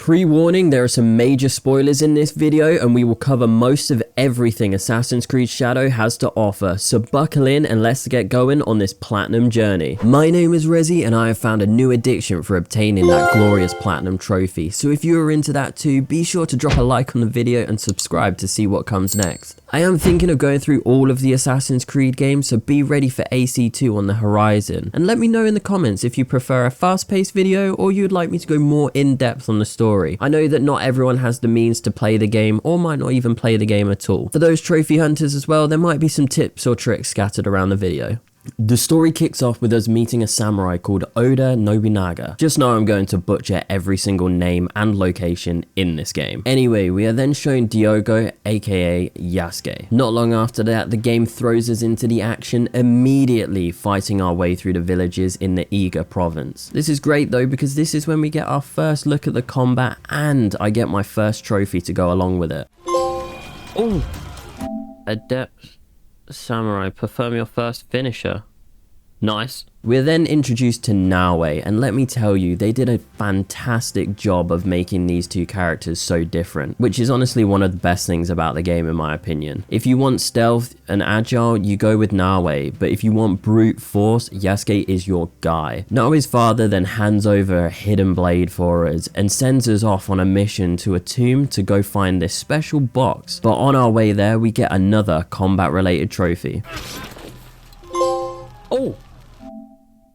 Pre-warning, there are some major spoilers in this video and we will cover most of everything Assassin's Creed Shadow has to offer, so buckle in and let's get going on this platinum journey. My name is Rezi and I have found a new addiction for obtaining that glorious platinum trophy, so if you are into that too, be sure to drop a like on the video and subscribe to see what comes next. I am thinking of going through all of the Assassin's Creed games, so be ready for AC2 on the horizon, and let me know in the comments if you prefer a fast-paced video or you'd like me to go more in-depth on the story. I know that not everyone has the means to play the game or might not even play the game at all. For those trophy hunters as well, there might be some tips or tricks scattered around the video. The story kicks off with us meeting a samurai called Oda Nobunaga. Just know I'm going to butcher every single name and location in this game. Anyway, we are then shown Diogo, aka Yaskue. Not long after that, the game throws us into the action, immediately fighting our way through the villages in the Iga province. This is great though, because this is when we get our first look at the combat and I get my first trophy to go along with it. Oh, Adept Samurai, perform your first finisher. Nice. We're then introduced to Noae, and let me tell you, they did a fantastic job of making these two characters so different, which is honestly one of the best things about the game in my opinion. If you want stealth and agile, you go with Noae, but if you want brute force, Yaskue is your guy. Noae's father then hands over a hidden blade for us and sends us off on a mission to a tomb to go find this special box, but on our way there we get another combat related trophy. Oh!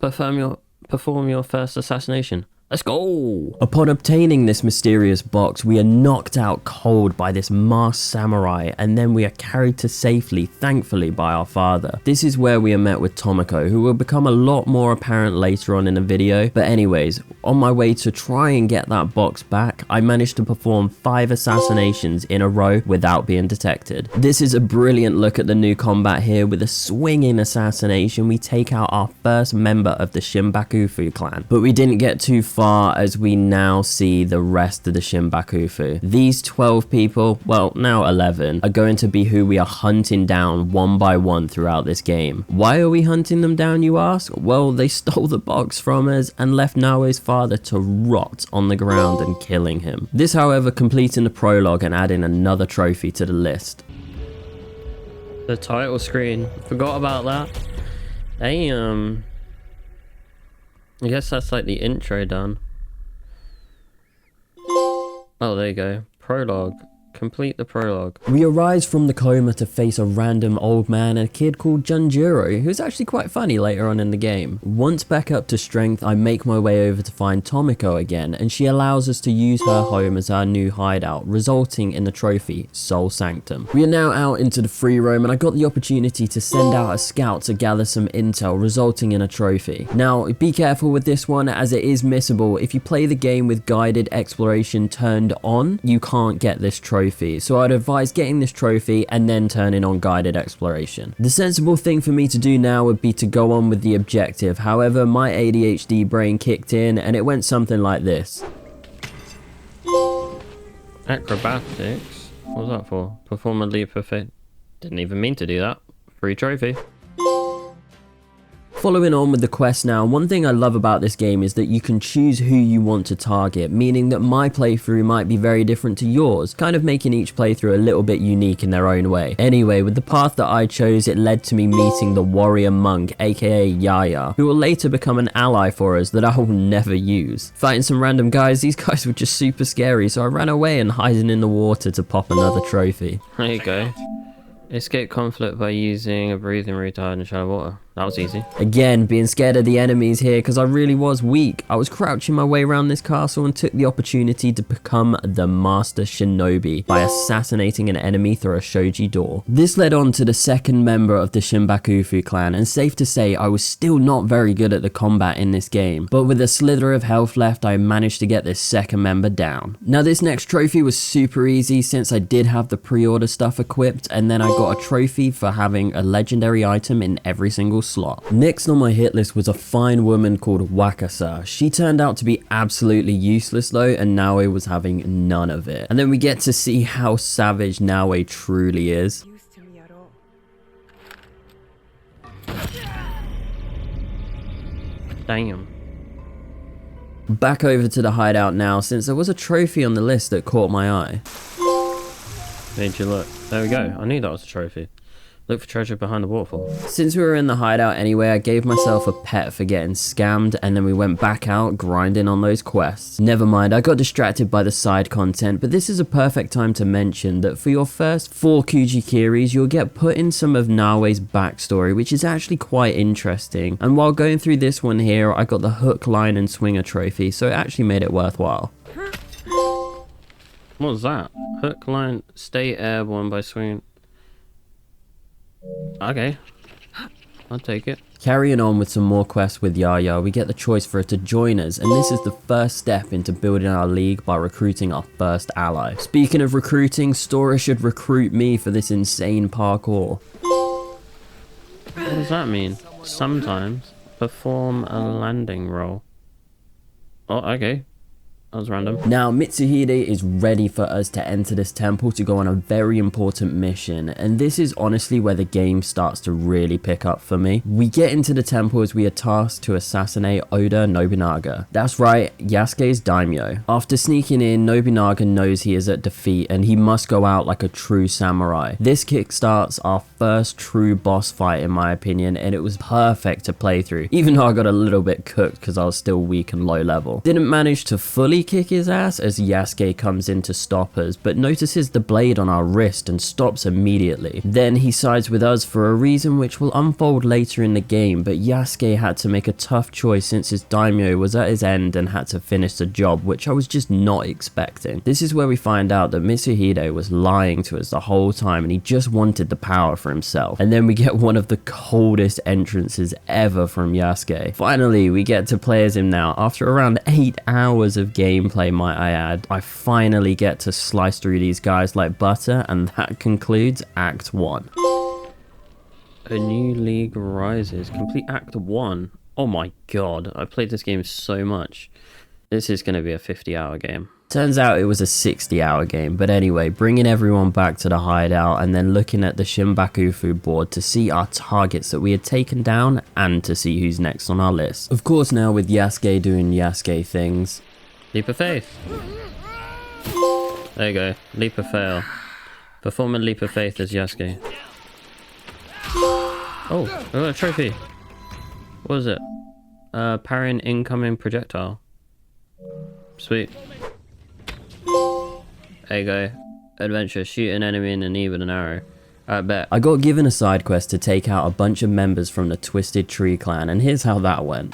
Perform your first assassination. Let's go! Upon obtaining this mysterious box, we are knocked out cold by this masked samurai, and then we are carried to safety, thankfully, by our father. This is where we are met with Tomoko, who will become a lot more apparent later on in the video. But anyways, on my way to try and get that box back, I managed to perform 5 assassinations in a row without being detected. This is a brilliant look at the new combat here. With a swinging assassination, we take out our first member of the Shinbakufu clan. But we didn't get too far, as we now see the rest of the Shinbakufu. These 12 people, well now 11, are going to be who we are hunting down one by one throughout this game. Why are we hunting them down, you ask? Well, they stole the box from us and left Noae's father to rot on the ground and killing him. This however completing the prologue and adding another trophy to the list. The title screen, forgot about that. Damn. I guess that's like the intro done. Oh, there you go. Prologue. Complete the prologue. We arise from the coma to face a random old man and a kid called Junjiro, who's actually quite funny later on in the game. Once back up to strength, I make my way over to find Tomoko again, and she allows us to use her home as our new hideout, resulting in the trophy, Soul Sanctum. We are now out into the free roam, and I got the opportunity to send out a scout to gather some intel, resulting in a trophy. Now, be careful with this one, as it is missable. If you play the game with guided exploration turned on, you can't get this trophy. So I'd advise getting this trophy and then turning on guided exploration. The sensible thing for me to do now would be to go on with the objective. However, my ADHD brain kicked in and it went something like this. Acrobatics? What was that for? Perform a leap of faith. Didn't even mean to do that. Free trophy. Following on with the quest now, one thing I love about this game is that you can choose who you want to target, meaning that my playthrough might be very different to yours, kind of making each playthrough a little bit unique in their own way. Anyway, with the path that I chose, it led to me meeting the warrior monk, aka Yaya, who will later become an ally for us that I will never use. Fighting some random guys, these guys were just super scary, so I ran away and hiding in the water to pop another trophy. There you go. Escape conflict by using a breathing retard in shallow water. That was easy. Again, being scared of the enemies here because I really was weak. I was crouching my way around this castle and took the opportunity to become the Master Shinobi by assassinating an enemy through a shoji door. This led on to the second member of the Shinbakufu clan, and safe to say I was still not very good at the combat in this game, but with a slither of health left I managed to get this second member down. Now this next trophy was super easy since I did have the pre-order stuff equipped, and then I got a trophy for having a legendary item in every single slot. Next on my hit list was a fine woman called Wakasa. She turned out to be absolutely useless though, and Noae was having none of it. And then we get to see how savage Noae truly is. Damn. Back over to the hideout now, since there was a trophy on the list that caught my eye. Made you look. There we go. I knew that was a trophy. Look for treasure behind the waterfall. Since we were in the hideout anyway, I gave myself a pet for getting scammed, and then we went back out grinding on those quests. Never mind, I got distracted by the side content, but this is a perfect time to mention that for your first 4 Kujikiris, you'll get put in some of Noae's backstory, which is actually quite interesting. And while going through this one here, I got the hook, line, and swinger trophy, so it actually made it worthwhile. What was that? Hook, line, stay airborne by swinging. Okay, I'll take it. Carrying on with some more quests with Yaya, we get the choice for her to join us, and this is the first step into building our league by recruiting our first ally. Speaking of recruiting, Stora should recruit me for this insane parkour. What does that mean? Sometimes perform a landing roll. Oh, okay. That was random. Now, Mitsuhide is ready for us to enter this temple to go on a very important mission, and this is honestly where the game starts to really pick up for me. We get into the temple as we are tasked to assassinate Oda Nobunaga. That's right, Yasuke's daimyo. After sneaking in, Nobunaga knows he is at defeat and he must go out like a true samurai. This kickstarts our first true boss fight in my opinion, and it was perfect to play through, even though I got a little bit cooked because I was still weak and low level. Didn't manage to fully kick his ass as Yaskue comes in to stop us, but notices the blade on our wrist and stops immediately. Then he sides with us for a reason which will unfold later in the game, but Yaskue had to make a tough choice since his daimyo was at his end and had to finish the job, which I was just not expecting. This is where we find out that Mitsuhide was lying to us the whole time and he just wanted the power for himself. And then we get one of the coldest entrances ever from Yaskue. Finally, we get to play as him now. After around 8 hours of gameplay, might I add, I finally get to slice through these guys like butter, and that concludes Act 1. A new league rises. Complete Act 1. Oh my god, I played this game so much. This is going to be a 50-hour game. Turns out it was a 60-hour game, but anyway, bringing everyone back to the hideout and then looking at the Shinbakufu board to see our targets that we had taken down and to see who's next on our list. Of course, now with Yaskue doing Yaskue things. Leap of faith. There you go. Leap of fail. Perform a leap of faith as Yaskue. Oh, I got a trophy. What is it? Parrying incoming projectile. Sweet. There you go. Adventure. Shoot an enemy in the knee with an arrow. I bet. I got given a side quest to take out a bunch of members from the Twisted Tree clan, and here's how that went.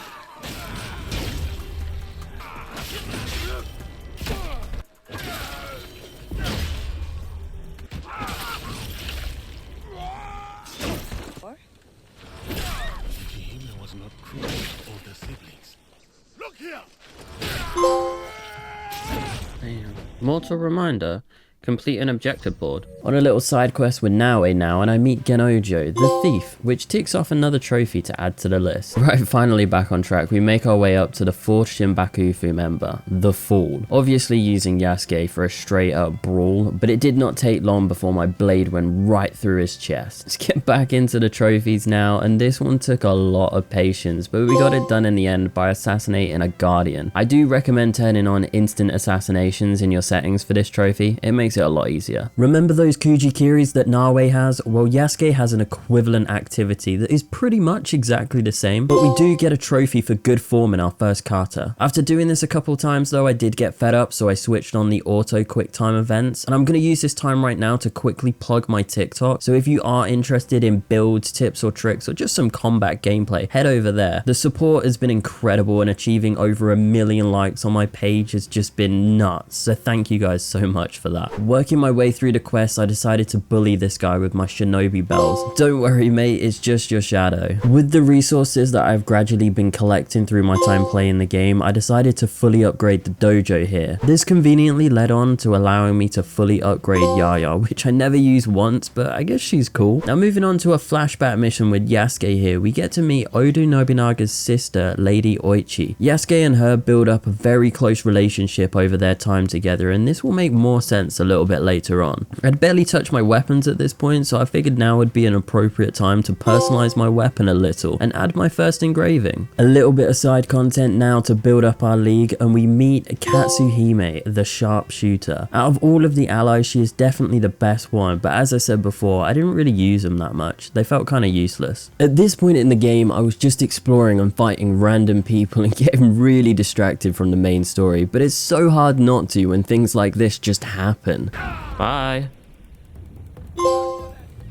Mortal reminder, complete an objective board. On a little side quest with Noae now, and I meet Genojo, the thief, which ticks off another trophy to add to the list. Right, finally back on track, we make our way up to the 4th Shinbakufu member, the Fool. Obviously using Yaskue for a straight up brawl, but it did not take long before my blade went right through his chest. Let's get back into the trophies now, and this one took a lot of patience, but we got it done in the end by assassinating a guardian. I do recommend turning on instant assassinations in your settings for this trophy, it makes it a lot easier. Remember those Kujikiris that Noae has? Well, Yaskue has an equivalent activity that is pretty much exactly the same, but we do get a trophy for good form in our first kata. After doing this a couple times though, I did get fed up, so I switched on the auto quick time events, and I'm going to use this time right now to quickly plug my TikTok, so if you are interested in builds, tips or tricks, or just some combat gameplay, head over there. The support has been incredible, and achieving over 1 million likes on my page has just been nuts, so thank you guys so much for that. Working my way through the quest, I decided to bully this guy with my Shinobi bells. Don't worry mate, it's just your shadow. With the resources that I've gradually been collecting through my time playing the game, I decided to fully upgrade the dojo here. This conveniently led on to allowing me to fully upgrade Yaya, which I never used once, but I guess she's cool. Now moving on to a flashback mission with Yaskue here, we get to meet Oda Nobunaga's sister, Lady Oichi. Yaskue and her build up a very close relationship over their time together, and this will make more sense a little bit later on. I'd barely touched my weapons at this point, so I figured now would be an appropriate time to personalize my weapon a little and add my first engraving. A little bit of side content now to build up our league, and we meet Katsuhime, the sharpshooter. Out of all of the allies, she is definitely the best one, but as I said before, I didn't really use them that much. They felt kind of useless. At this point in the game, I was just exploring and fighting random people and getting really distracted from the main story, but it's so hard not to when things like this just happen. Bye.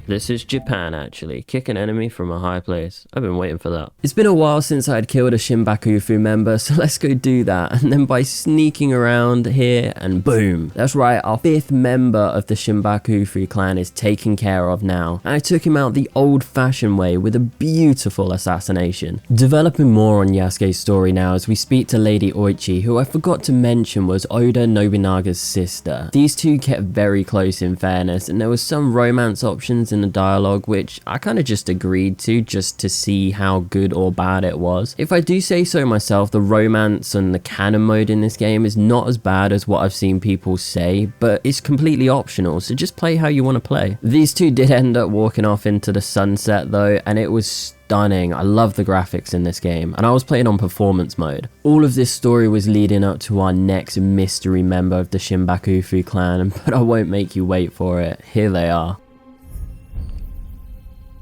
This is Japan, actually. Kick an enemy from a high place. I've been waiting for that. It's been a while since I had killed a Shinbakufu member, so let's go do that. And then by sneaking around here, and boom. That's right, our 5th member of the Shinbakufu clan is taken care of now. And I took him out the old-fashioned way with a beautiful assassination. Developing more on Yasuke's story now as we speak to Lady Oichi, who I forgot to mention was Oda Nobunaga's sister. These two kept very close in fairness, and there was some romance options in the dialogue which I kind of just agreed to just to see how good or bad it was. If I do say so myself, the romance and the canon mode in this game is not as bad as what I've seen people say, but it's completely optional, so just play how you want to play. These two did end up walking off into the sunset though, and it was stunning. I love the graphics in this game, and I was playing on performance mode. All of this story was leading up to our next mystery member of the Shinbakufu clan, but I won't make you wait for it. Here they are.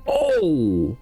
Oh!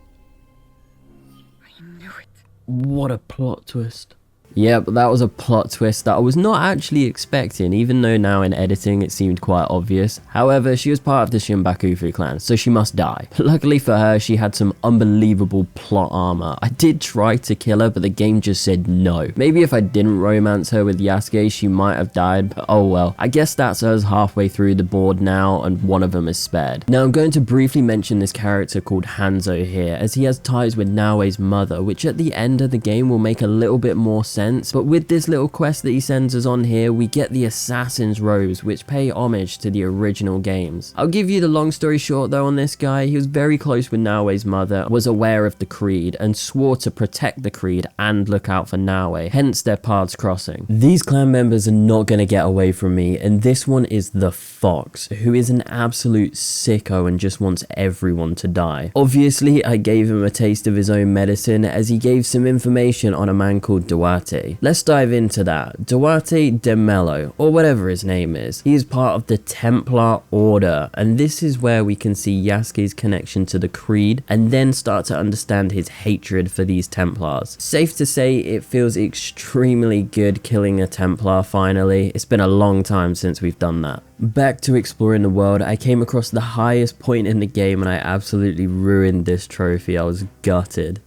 I knew it. What a plot twist. Yep, that was a plot twist that I was not actually expecting, even though now in editing it seemed quite obvious. However, she was part of the Shinbakufu clan, so she must die. Luckily for her, she had some unbelievable plot armor. I did try to kill her, but the game just said no. Maybe if I didn't romance her with Yaskue, she might have died, but oh well. I guess that's us halfway through the board now, and one of them is spared. Now I'm going to briefly mention this character called Hanzo here, as he has ties with Noae's mother, which at the end of the game will make a little bit more sense. But with this little quest that he sends us on here, we get the Assassin's Robes, which pay homage to the original games. I'll give you the long story short though on this guy. He was very close with Noae's mother, was aware of the creed, and swore to protect the creed and look out for Noae, hence their paths crossing. These clan members are not going to get away from me, and this one is the Fox, who is an absolute sicko and just wants everyone to die. Obviously, I gave him a taste of his own medicine as he gave some information on a man called Duarte. Let's dive into that. Duarte de Mello, or whatever his name is. He is part of the Templar Order, and this is where we can see Yasuke's connection to the Creed, and then start to understand his hatred for these Templars. Safe to say, it feels extremely good killing a Templar finally. It's been a long time since we've done that. Back to exploring the world, I came across the highest point in the game and I absolutely ruined this trophy. I was gutted.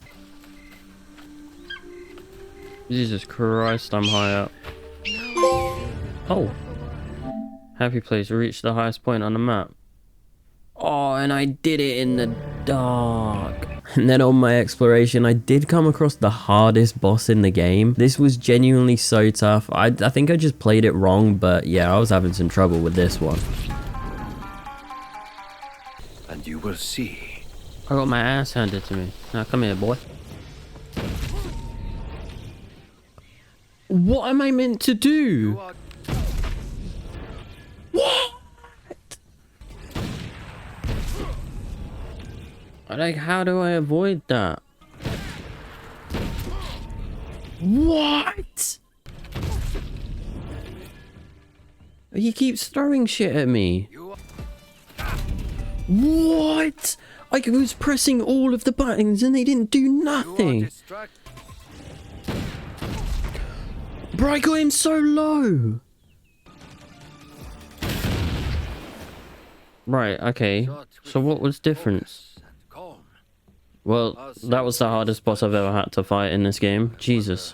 Jesus Christ, I'm high up. Oh. Happy place, reach the highest point on the map. Oh, and I did it in the dark. And then on my exploration, I did come across the hardest boss in the game. This was genuinely so tough. I think I just played it wrong, but yeah, I was having some trouble with this one. And you will see. I got my ass handed to me. Now come here, boy. What am I meant to do? What? Like, how do I avoid that? What? He keeps throwing shit at me. What? I was pressing all of the buttons and they didn't do nothing. Bro, I got him so low. Right, okay. So what was different? Well, that was the hardest boss I've ever had to fight in this game. Jesus.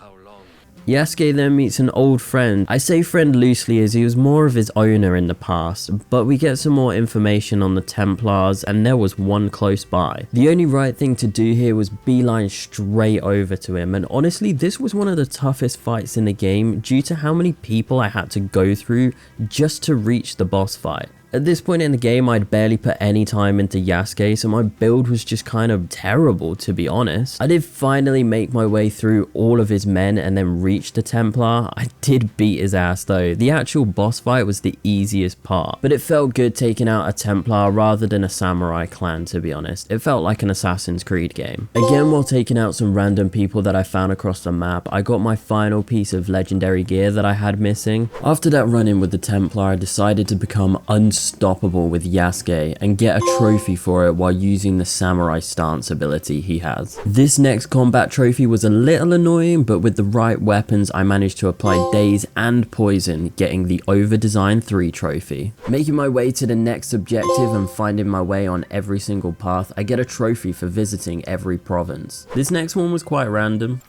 Yaskue then meets an old friend. I say friend loosely as he was more of his owner in the past, but we get some more information on the Templars and there was one close by. The only right thing to do here was beeline straight over to him, and honestly this was one of the toughest fights in the game due to how many people I had to go through just to reach the boss fight. At this point in the game, I'd barely put any time into Yaskue, so my build was just kind of terrible, to be honest. I did finally make my way through all of his men and then reach the Templar. I did beat his ass though. The actual boss fight was the easiest part, but it felt good taking out a Templar rather than a samurai clan, to be honest. It felt like an Assassin's Creed game. Again, while taking out some random people that I found across the map, I got my final piece of legendary gear that I had missing. After that run-in with the Templar, I decided to become unstoppable with Yaskue and get a trophy for it while using the samurai stance ability he has. This next combat trophy was a little annoying, but with the right weapons I managed to apply daze and poison, getting the over design 3 trophy. Making my way to the next objective and finding my way on every single path, I get a trophy for visiting every province. This next one was quite random.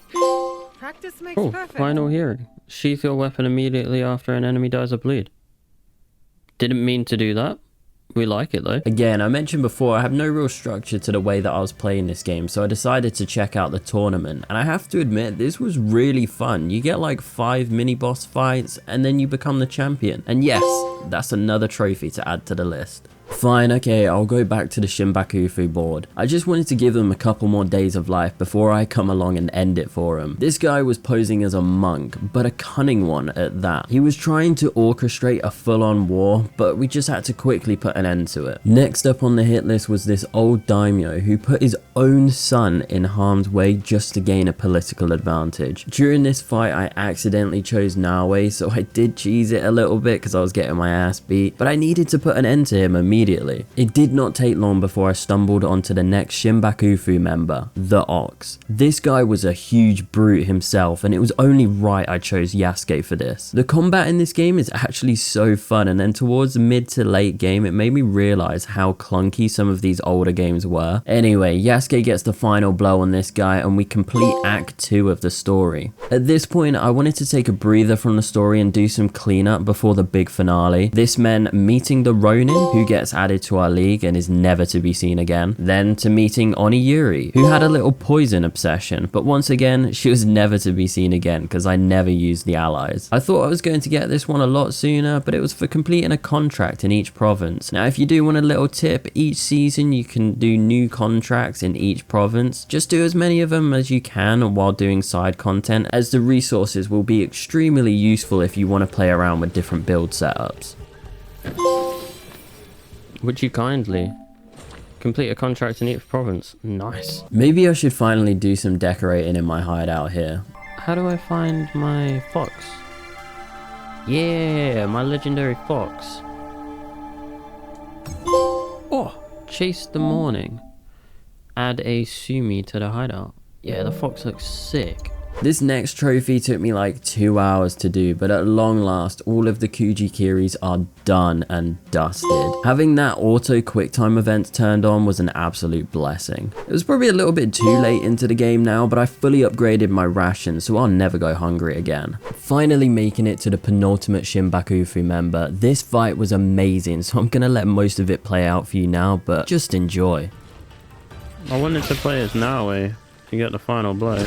Practice makes perfect. Final hearing. Sheath your weapon immediately after an enemy dies of bleed. Didn't mean to do that. We like it though. Again, I mentioned before, I have no real structure to the way that I was playing this game, so I decided to check out the tournament, and I have to admit, this was really fun. You get like 5 mini boss fights, and then you become the champion. And yes, that's another trophy to add to the list. Fine, okay, I'll go back to the Shimbakufu board. I just wanted to give them a couple more days of life before I come along and end it for him. This guy was posing as a monk, but a cunning one at that. He was trying to orchestrate a full-on war, but we just had to quickly put an end to it. Next up on the hit list was this old daimyo who put his own son in harm's way just to gain a political advantage. During this fight, I accidentally chose Noae, so I did cheese it a little bit because I was getting my ass beat, but I needed to put an end to him immediately. It did not take long before I stumbled onto the next Shimbakufu member, the Ox. This guy was a huge brute himself, and it was only right I chose Yaskue for this. The combat in this game is actually so fun, and then towards the mid to late game, it made me realize how clunky some of these older games were. Anyway, Yaskue gets the final blow on this guy, and we complete Act 2 of the story. At this point, I wanted to take a breather from the story and do some cleanup before the big finale. This meant meeting the Ronin, who gets added to our league and is never to be seen again. Then to meeting Oniyuri, who had a little poison obsession, but once again, she was never to be seen again because I never used the allies. I thought I was going to get this one a lot sooner, but it was for completing a contract in each province. Now, if you do want a little tip, each season you can do new contracts in each province. Just do as many of them as you can while doing side content, as the resources will be extremely useful if you want to play around with different build setups. Would you kindly complete a contract in each province? Nice. Maybe I should finally do some decorating in my hideout here. How do I find my fox? Yeah, my legendary fox. Oh, chase the morning. Add a sumi to the hideout. Yeah, the fox looks sick. This next trophy took me like 2 hours to do, but at long last, all of the Kujikiris are done and dusted. Having that auto QuickTime event turned on was an absolute blessing. It was probably a little bit too late into the game now, but I fully upgraded my rations, so I'll never go hungry again. Finally making it to the penultimate Shimbakufu member, this fight was amazing, so I'm gonna let most of it play out for you now, but just enjoy. I wanted to play as Noae to get the final blow.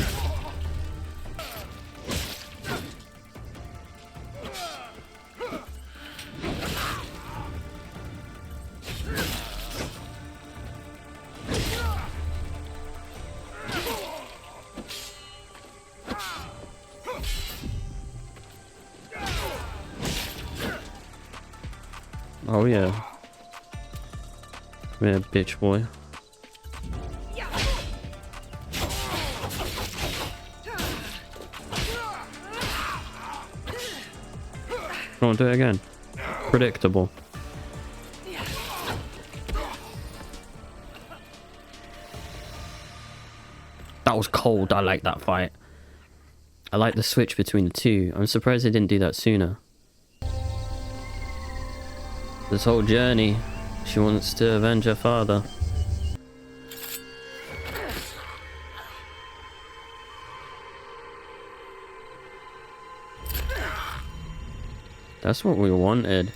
Oh yeah. Come here, bitch boy. Come on, do it again. Predictable. That was cold. I like that fight. I like the switch between the two. I'm surprised they didn't do that sooner. This whole journey, she wants to avenge her father. That's what we wanted.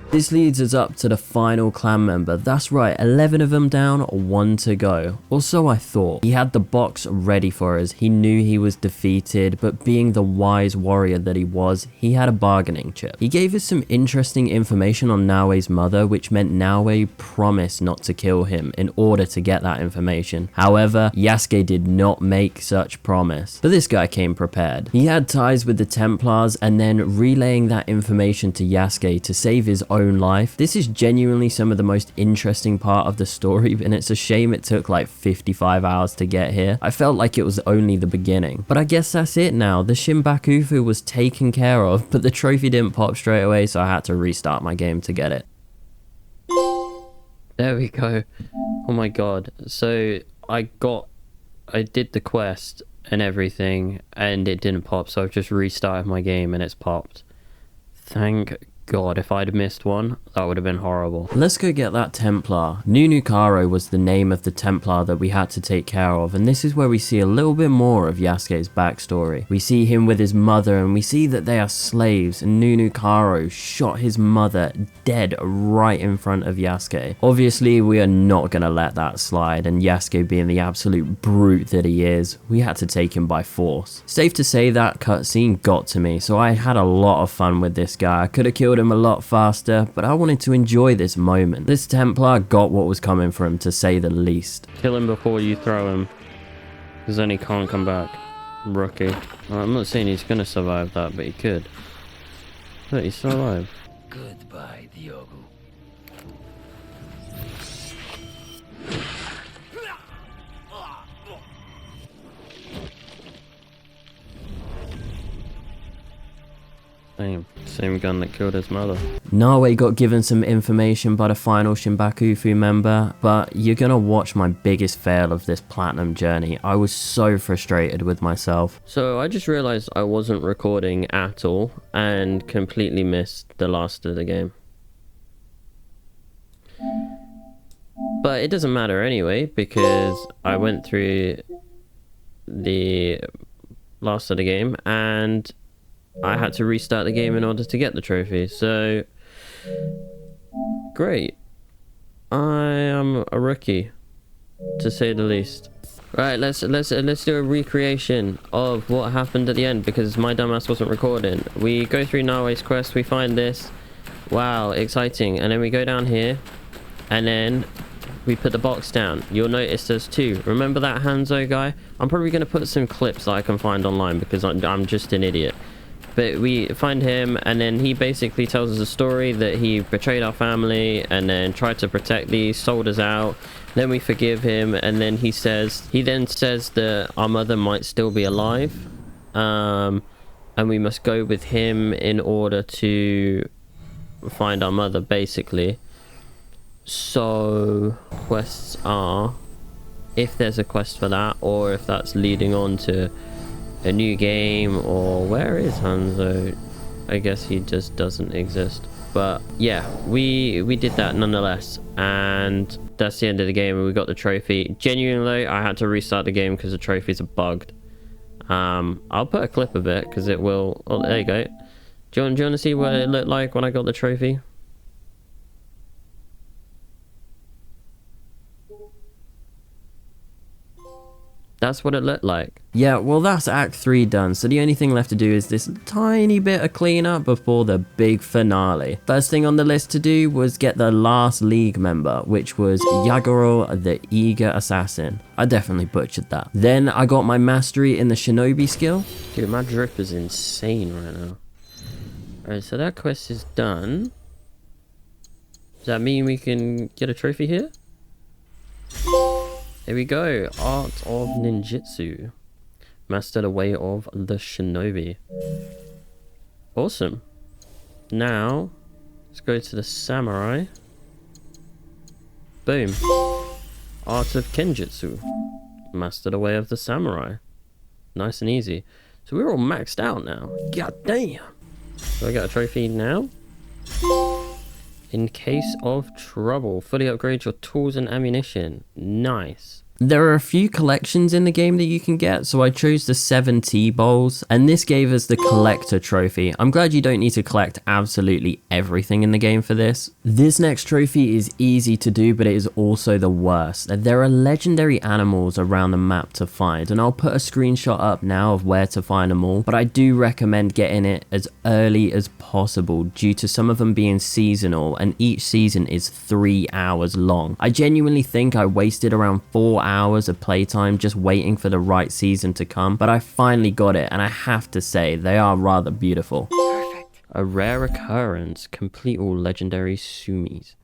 This leads us up to the final clan member. That's right, 11 of them down, 1 to go. Or so I thought. He had the box ready for us. He knew he was defeated, but being the wise warrior that he was, he had a bargaining chip. He gave us some interesting information on Noae's mother, which meant Noae promised not to kill him in order to get that information. However, Yaskue did not make such promise. But this guy came prepared. He had ties with the Templars, and then relaying that information to Yaskue to save his own life. This is genuinely some of the most interesting part of the story, and it's a shame it took like 55 hours to get here. I felt like it was only the beginning. But I guess that's it now. The Shinbakufu was taken care of, but the trophy didn't pop straight away, so I had to restart my game to get it. There we go. Oh my god. So I did the quest and everything, and it didn't pop, so I've just restarted my game and it's popped. Thank God, if I'd missed one, that would have been horrible. Let's go get that Templar. Nunukaro was the name of the Templar that we had to take care of, and this is where we see a little bit more of Yasuke's backstory. We see him with his mother, and we see that they are slaves, and Nunukaro shot his mother dead right in front of Yaskue. Obviously, we are not gonna let that slide, and Yaskue being the absolute brute that he is, we had to take him by force. Safe to say that cutscene got to me, so I had a lot of fun with this guy. I could have killed him a lot faster, but I wanted to enjoy this moment. This Templar got what was coming for him, to say the least. Kill him before you throw him, because then he can't come back. Rookie. Well, I'm not saying he's gonna survive that, but he could. Look, he's still alive. Goodbye, Diogo. Same gun that killed his mother. Noae got given some information by the final Shinbakufu member, but you're gonna watch my biggest fail of this platinum journey. I was so frustrated with myself. So I just realized I wasn't recording at all and completely missed the last of the game. But it doesn't matter anyway, because I went through the last of the game and I had to restart the game in order to get the trophy, so great. I am a rookie, to say the least. Right, let's do a recreation of what happened at the end, because my dumbass wasn't recording. We go through Noae's quest, we find this. Wow, exciting. And then we go down here, and then we put the box down. You'll notice there's 2. Remember that Hanzo guy? I'm probably going to put some clips that I can find online, because I'm just an idiot. But we find him, and then he basically tells us a story that he betrayed our family and then tried to protect these, sold us out. Then we forgive him, and then he then says that our mother might still be alive, and we must go with him in order to find our mother, basically. So quests are, if there's a quest for that, or if that's leading on to a new game, or where is Hanzo? I guess he just doesn't exist. But yeah, we did that nonetheless, and that's the end of the game, and we got the trophy. Genuinely, I had to restart the game because the trophies are bugged. I'll put a clip of it because it will. Oh, there you go. Do you want to see what it looked like when I got the trophy? That's what it looked like. Yeah, well, that's Act 3 done, so the only thing left to do is this tiny bit of cleanup before the big finale. First thing on the list to do was get the last League member, which was Yagoro the Eager Assassin. I definitely butchered that. Then I got my mastery in the Shinobi skill. Dude, my drip is insane right now. Alright, so that quest is done. Does that mean we can get a trophy here? Here we go. Art of Ninjutsu. Master the way of the Shinobi. Awesome. Now, let's go to the Samurai. Boom. Art of Kenjutsu. Master the way of the Samurai. Nice and easy. So we're all maxed out now. God damn. So I got a trophy now. In case of trouble, fully upgrade your tools and ammunition. Nice. There are a few collections in the game that you can get, so I chose the 7 tea bowls, and this gave us the collector trophy. I'm glad you don't need to collect absolutely everything in the game for this. This next trophy is easy to do, but it is also the worst. There are legendary animals around the map to find, and I'll put a screenshot up now of where to find them all, but I do recommend getting it as early as possible due to some of them being seasonal, and each season is 3 hours long. I genuinely think I wasted around 4 hours of playtime just waiting for the right season to come, but I finally got it, and I have to say they are rather beautiful. Perfect. A rare occurrence, complete all legendary sumis.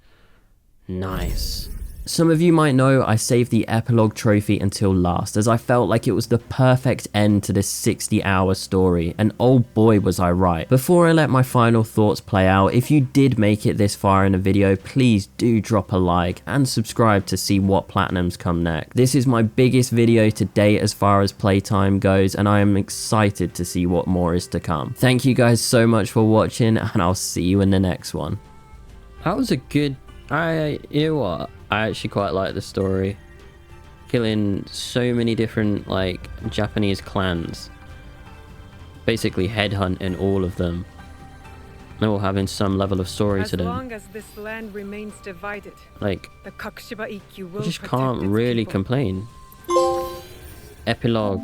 Nice. Some of you might know I saved the epilogue trophy until last, as I felt like it was the perfect end to this 60-hour story, and oh boy was I right. Before I let my final thoughts play out, if you did make it this far in the video, please do drop a like and subscribe to see what platinums come next. This is my biggest video to date as far as playtime goes, and I am excited to see what more is to come. Thank you guys so much for watching, and I'll see you in the next one. That was a good... you know what? I actually quite like the story. Killing so many different, like, Japanese clans. Basically headhunting all of them. They're all having some level of story to them. As long as this land remains divided, Like, the Kakushiba Ikkyu will you just protect can't its really people. complain. Epilogue.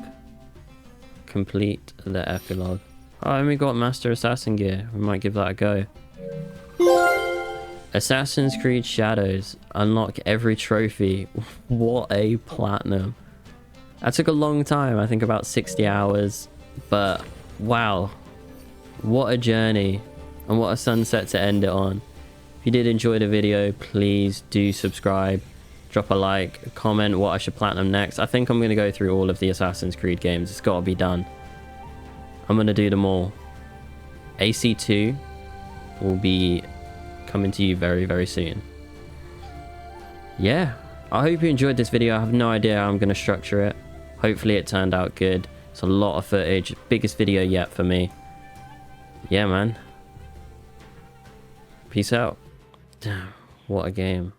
Complete the epilogue. Oh, and we got Master Assassin gear. We might give that a go. Assassin's Creed Shadows. Unlock every trophy. What a platinum. That took a long time. I think about 60 hours. But wow. What a journey. And what a sunset to end it on. If you did enjoy the video, please do subscribe. Drop a like. Comment what I should platinum next. I think I'm going to go through all of the Assassin's Creed games. It's got to be done. I'm going to do them all. AC2 will be coming to you very, very soon. Yeah, I hope you enjoyed this video. I have no idea how I'm going to structure it. Hopefully it turned out good. It's a lot of footage. Biggest video yet for me. Yeah, man. Peace out. Damn, what a game.